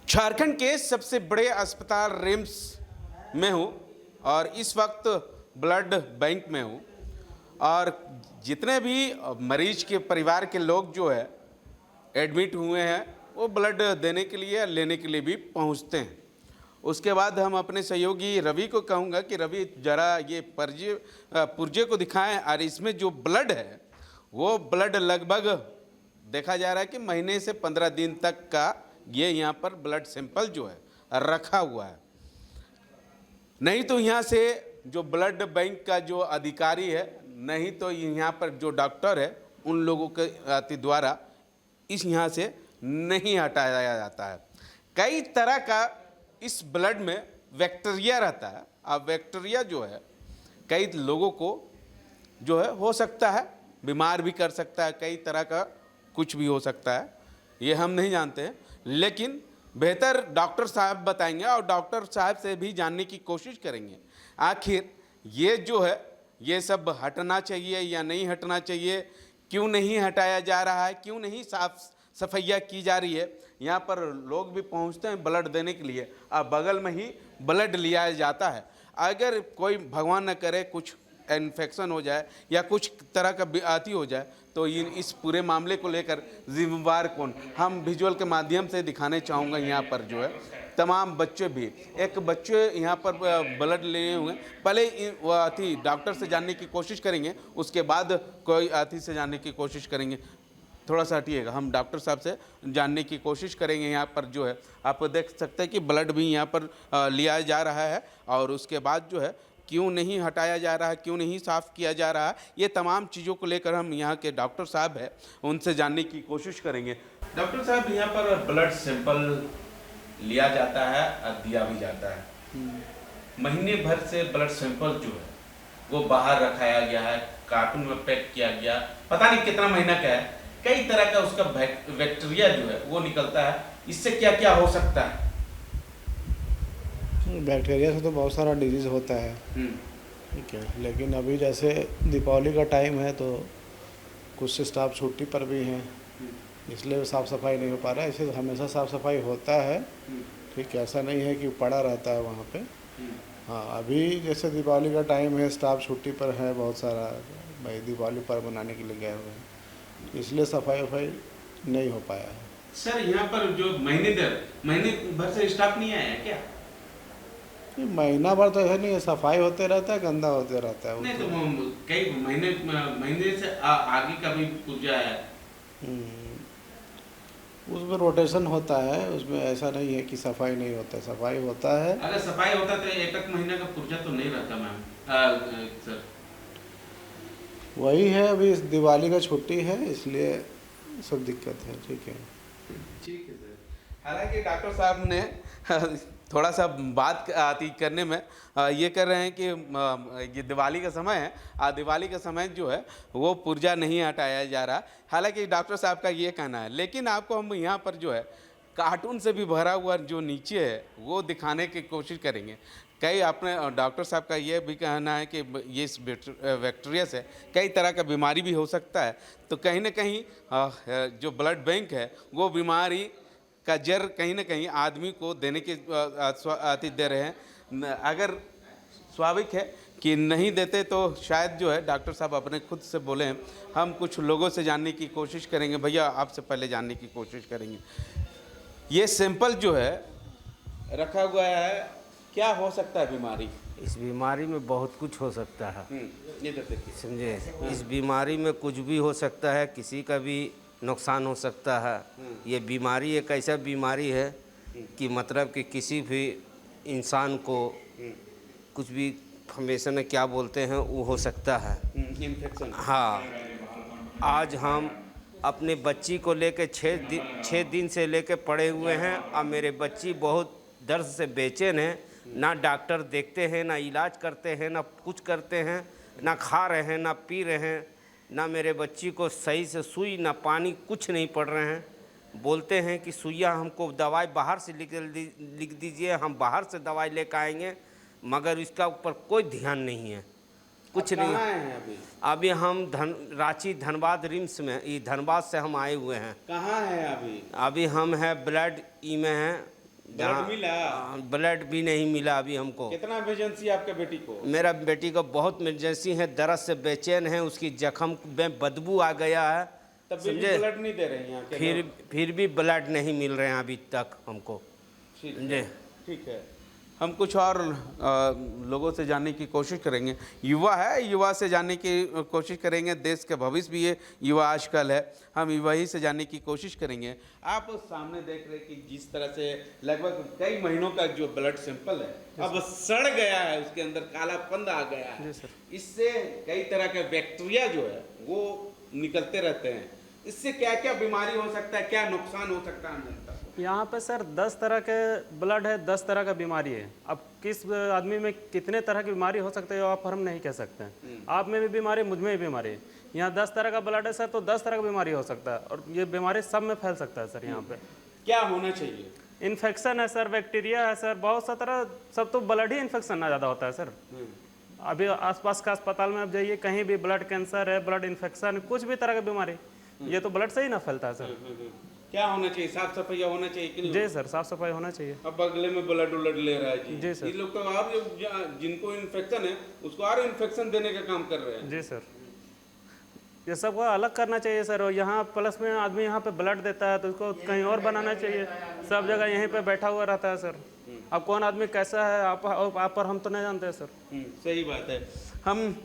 झारखंड के सबसे बड़े अस्पताल रिम्स में हूँ और इस वक्त ब्लड बैंक में हूँ। और जितने भी मरीज के परिवार के लोग जो है एडमिट हुए हैं वो ब्लड देने के लिए लेने के लिए भी पहुँचते हैं। उसके बाद हम अपने सहयोगी रवि को कहूँगा कि रवि जरा ये पुर्जे को दिखाएं और इसमें जो ब्लड है वो ब्लड लगभग देखा जा रहा है कि महीने से 15 दिन तक का ये यहाँ पर ब्लड सैंपल जो है रखा हुआ है। नहीं तो यहाँ से जो ब्लड बैंक का जो अधिकारी है, नहीं तो यहाँ पर जो डॉक्टर है, उन लोगों के द्वारा इस यहाँ से नहीं हटाया जाता है। कई तरह का इस ब्लड में बैक्टीरिया रहता है। अब बैक्टीरिया जो है कई लोगों को जो है हो सकता है बीमार भी कर सकता है, कई तरह का कुछ भी हो सकता है, ये हम नहीं जानते हैं। लेकिन बेहतर डॉक्टर साहब बताएंगे और डॉक्टर साहब से भी जानने की कोशिश करेंगे आखिर ये जो है ये सब हटना चाहिए या नहीं हटना चाहिए, क्यों नहीं हटाया जा रहा है, क्यों नहीं साफ सफाइयाँ की जा रही है। यहाँ पर लोग भी पहुँचते हैं ब्लड देने के लिए और बगल में ही ब्लड लिया जाता है। अगर कोई भगवान न करे कुछ इन्फेक्शन हो जाए या कुछ तरह का आती हो जाए तो इस पूरे मामले को लेकर जिम्मेवार कौन, हम विजुअल के माध्यम से दिखाने चाहूँगा। यहाँ पर जो है तमाम बच्चे भी, एक बच्चे यहाँ पर ब्लड लिए हुए, पहले अथी डॉक्टर से जानने की कोशिश करेंगे, उसके बाद कोई अथी से जानने की कोशिश करेंगे। थोड़ा सा हटिएगा, हम डॉक्टर साहब से जानने की कोशिश करेंगे। यहाँ पर जो है आप देख सकते हैं कि ब्लड भी यहाँ पर लिया जा रहा है और उसके बाद जो है क्यों नहीं हटाया जा रहा है, क्यों नहीं साफ़ किया जा रहा है, ये तमाम चीज़ों को लेकर हम यहाँ के डॉक्टर साहब हैं उनसे जानने की कोशिश करेंगे। डॉक्टर साहब, यहाँ पर ब्लड सैंपल लिया जाता है और दिया भी जाता है। महीने भर से ब्लड सैंपल जो है वो बाहर रखाया गया है, कार्टून में पैक किया गया, पता नहीं कितना महीना का है। कई तरह का उसका बैक्टीरिया जो है वो निकलता है। इससे क्या क्या हो सकता है? बैक्टीरिया से तो बहुत सारा डिजीज़ होता है, ठीक है। लेकिन अभी जैसे दीपावली का टाइम है तो कुछ स्टाफ छुट्टी पर भी हैं, इसलिए साफ़ सफाई नहीं हो पा रहा है। इसे हमेशा साफ़ सफाई होता है, ठीक है, ऐसा नहीं है कि पड़ा रहता है वहाँ पे। हाँ, अभी जैसे दीपावली का टाइम है, स्टाफ छुट्टी पर है, बहुत सारा भाई दीपावली पर मनाने के लिए गए हुए हैं, इसलिए सफाई वफाई नहीं हो पाया है। सर, यहाँ पर जो महीने भर से स्टाफ नहीं आया है क्या? महीना भर तो ऐसा नहीं है, सफाई होते रहता है, गंदा होते रहता है। नहीं तो कई महीने से आगे का भी पूजा है। उसमें रोटेशन होता है, उसमें ऐसा नहीं है कि सफाई नहीं होता, सफाई होता है। अगर सफाई होता तो एक महीने का पुर्जा तो नहीं रहता मैम। सर वही है, अभी दिवाली का छुट्टी है इसलिए सब दिक्कत है, ठीक है। ठीक है सर। हालांकि डॉक्टर साहब ने थोड़ा सा बात आती करने में ये कर रहे हैं कि ये दिवाली का समय है, दिवाली का समय जो है वो पुर्जा नहीं हटाया जा रहा। हालांकि डॉक्टर साहब का ये कहना है, लेकिन आपको हम यहाँ पर जो है कार्टून से भी भरा हुआ जो नीचे है वो दिखाने की कोशिश करेंगे। कई अपने डॉक्टर साहब का ये भी कहना है कि ये इस बैक्टीरिया से कई तरह का बीमारी भी हो सकता है। तो कहीं ना कहीं जो ब्लड बैंक है वो बीमारी का जर कहीं ना कहीं आदमी को देने के दे रहे हैं। अगर स्वाभाविक है कि नहीं देते तो शायद जो है डॉक्टर साहब अपने खुद से बोले हैं। हम कुछ लोगों से जानने की कोशिश करेंगे। भैया, आपसे पहले जानने की कोशिश करेंगे, ये सैंपल जो है रखा हुआ है, क्या हो सकता है बीमारी? इस बीमारी में बहुत कुछ हो सकता है, ये तो देखिए, समझे। इस बीमारी में कुछ भी हो सकता है, किसी का भी नुकसान हो सकता है। ये बीमारी एक ऐसा बीमारी है कि मतलब कि किसी भी इंसान को कुछ भी हमेशा में क्या बोलते हैं वो हो सकता है, इन्फेक्शन। हाँ, आज हम अपने बच्ची को लेकर 6 दिन से लेकर पड़े हुए हैं और मेरे बच्ची बहुत दर्द से बेचैन है। ना डॉक्टर देखते हैं, ना इलाज करते हैं, ना कुछ करते हैं, ना खा रहे हैं, ना पी रहे हैं, ना मेरे बच्ची को सही से सुई ना पानी कुछ नहीं पड़ रहे हैं। बोलते हैं कि सुइया हमको दवाई बाहर से लिख दीजिए, हम बाहर से दवाई लेकर आएंगे, मगर इसका ऊपर कोई ध्यान नहीं है, कुछ नहीं है। अभी हम रांची धनबाद रिम्स में, ये धनबाद से हम आए हुए हैं। कहाँ है अभी? अभी हम हैं ब्लड ई में हैं, ब्लड मिला? ब्लड भी नहीं मिला अभी हमको। कितना इमरजेंसी आपके बेटी को? मेरा बेटी को बहुत इमरजेंसी है, दर्द से बेचैन है, उसकी जख्म में बदबू आ गया है, तब भी ब्लड नहीं दे रहे हैं यहाँ के लोग? फिर भी ब्लड नहीं मिल रहे हैं अभी तक हमको। जी ठीक है, हम कुछ और लोगों से जानने की कोशिश करेंगे। युवा है, युवा से जानने की कोशिश करेंगे। देश का भविष्य भी ये युवा आजकल है, हम युवा ही से जानने की कोशिश करेंगे। आप सामने देख रहे हैं कि जिस तरह से लगभग कई महीनों का जो ब्लड सैंपल है अब सड़ गया है, उसके अंदर कालापन आ गया है। इससे कई तरह के बैक्टीरिया जो है वो निकलते रहते हैं। इससे क्या क्या बीमारी हो सकता है, क्या नुकसान हो सकता है जनता को? यहाँ पे सर 10 तरह के ब्लड है, 10 तरह का बीमारी है। अब किस आदमी में कितने तरह की बीमारी हो सकती है आप हम नहीं कह सकते हैं। आप में भी बीमारी, मुझ में भी बीमारी है। यहाँ 10 तरह का ब्लड है सर, तो 10 तरह का बीमारी हो सकता है, और ये बीमारी सब में फैल सकता है सर। यहाँ पे क्या होना चाहिए? इन्फेक्शन है सर, बैक्टीरिया है सर, बहुत सा तरह, सब तो ब्लड ही इन्फेक्शन ना ज़्यादा होता है सर। अभी आसपास का अस्पताल में आप जाइए, कहीं भी ब्लड कैंसर है, ब्लड इन्फेक्शन, कुछ भी तरह की बीमारी, ये तो ब्लड से ही ना फैलता है सर। क्या होना चाहिए? साफ सफाई होना चाहिए कि नहीं? जी सर, साफ सफाई होना चाहिए। अब अगले में ब्लड उलट ले रहा है जी सर। ये लोग तो और जिनको इन्फेक्शन है उसको और इन्फेक्शन देने का काम कर रहे हैं। जी सर, ये सब को अलग करना चाहिए सर। और यहाँ प्लस में आदमी यहाँ पे ब्लड देता है तो उसको कहीं और बनाना चाहिए। सब जगह यहीं पे बैठा हुआ रहता है सर। अब कौन आदमी कैसा है आप पर हम तो नहीं जानते सर। सही बात है। हम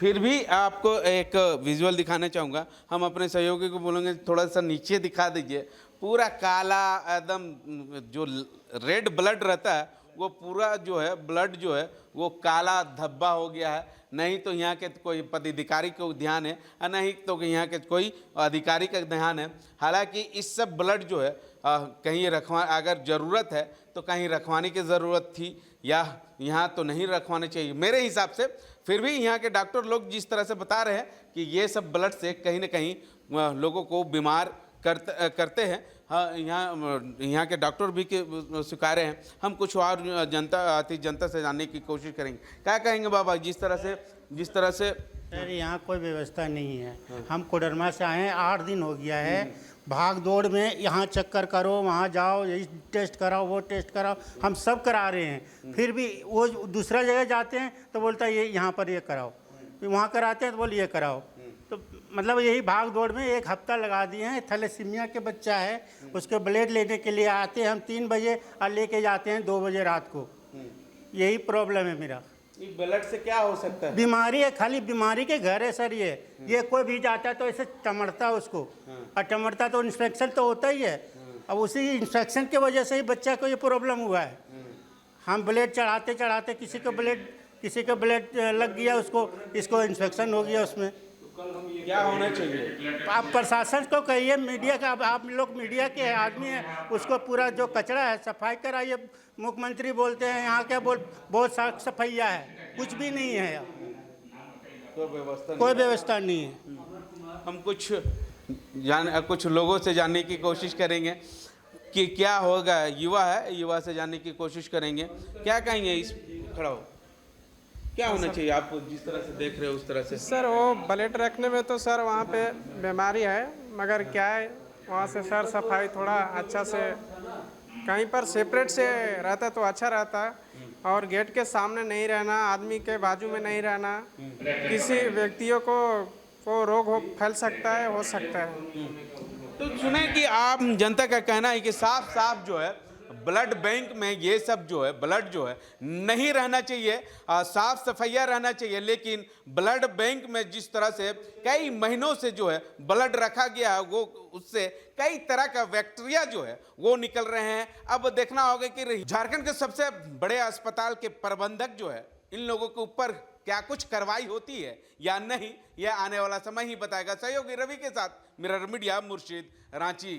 फिर भी आपको एक विजुअल दिखाना चाहूँगा। हम अपने सहयोगी को बोलेंगे थोड़ा सा नीचे दिखा दीजिए। पूरा काला एकदम जो रेड ब्लड रहता है वो पूरा जो है ब्लड जो है वो काला धब्बा हो गया है। नहीं तो यहाँ के कोई पदाधिकारी को ध्यान है और नहीं तो यहाँ के कोई अधिकारी का ध्यान है। हालांकि इस सब ब्लड जो है कहीं रखवा, अगर ज़रूरत है तो कहीं रखवाने की ज़रूरत थी या यहाँ तो नहीं रखवाने चाहिए मेरे हिसाब से। फिर भी यहाँ के डॉक्टर लोग जिस तरह से बता रहे हैं कि ये सब ब्लड से कहीं ना कहीं लोगों को बीमार करते हैं। हाँ, यहाँ के डॉक्टर भी स्वीकार हैं। हम कुछ और जनता से जानने की कोशिश करेंगे। क्या कहेंगे बाबा, जिस तरह से सर यहाँ कोई व्यवस्था नहीं है। हम कोडरमा से आए हैं, 8 दिन हो गया है। भाग दौड़ में यहाँ चक्कर करो, वहाँ जाओ, यही टेस्ट कराओ, वो टेस्ट कराओ, हम सब करा रहे हैं। फिर भी वो दूसरा जगह जाते हैं तो बोलता है ये यहाँ पर ये कराओ, फिर वहाँ कराते हैं तो बोल ये कराओ। तो मतलब यही भाग दौड़ में 1 हफ्ता लगा दिए हैं। थैलेसीमिया के बच्चा है, उसके ब्लड लेने के लिए आते हैं हम 3 बजे और लेके जाते हैं 2 बजे रात को। यही प्रॉब्लम है मेरा। ब्लड से क्या हो सकता है? बीमारी है, खाली बीमारी के घर है सर। ये कोई भी जाता है तो ऐसे टमड़ता है उसको, और टमड़ता तो इन्फेक्शन तो होता ही है। अब उसी इन्फेक्शन की वजह से ही बच्चा को ये प्रॉब्लम हुआ है। हम ब्लड चढ़ाते चढ़ाते किसी का ब्लड लग गया, इसको इन्फेक्शन हो गया उसमें। क्या होना चाहिए? आप प्रशासन को कहिए, मीडिया का, आप लोग मीडिया के आदमी हैं, उसको पूरा जो कचरा है सफाई कराइए। मुख्यमंत्री बोलते हैं यहाँ क्या बहुत साफ सफाइया है, कुछ भी नहीं है यहाँ, कोई व्यवस्था नहीं है। हम कुछ लोगों से जानने की कोशिश करेंगे कि क्या होगा। युवा है, युवा से जानने की कोशिश करेंगे। क्या कहेंगे इस खड़ा हो, क्या होना चाहिए? आप जिस तरह से देख रहे हो उस तरह से। सर वो ब्लड रखने में तो सर वहाँ पे बीमारी है, मगर क्या है वहाँ से सर सफाई थोड़ा अच्छा से कहीं पर सेपरेट से रहता तो अच्छा रहता। और गेट के सामने नहीं रहना, आदमी के बाजू में नहीं रहना, किसी व्यक्तियों को रोग फैल सकता है, हो सकता है। तो सुने कि आम जनता का कहना है कि साफ जो है ब्लड बैंक में ये सब जो है ब्लड जो है नहीं रहना चाहिए, साफ सफाइया रहना चाहिए। लेकिन ब्लड बैंक में जिस तरह से कई महीनों से जो है ब्लड रखा गया है वो उससे कई तरह का बैक्टीरिया जो है वो निकल रहे हैं। अब देखना होगा कि झारखंड के सबसे बड़े अस्पताल के प्रबंधक जो है इन लोगों के ऊपर क्या कुछ कार्रवाई होती है या नहीं, यह आने वाला समय ही बताएगा। सहयोगी रवि के साथ मिरर मीडिया, मुर्शिद, रांची।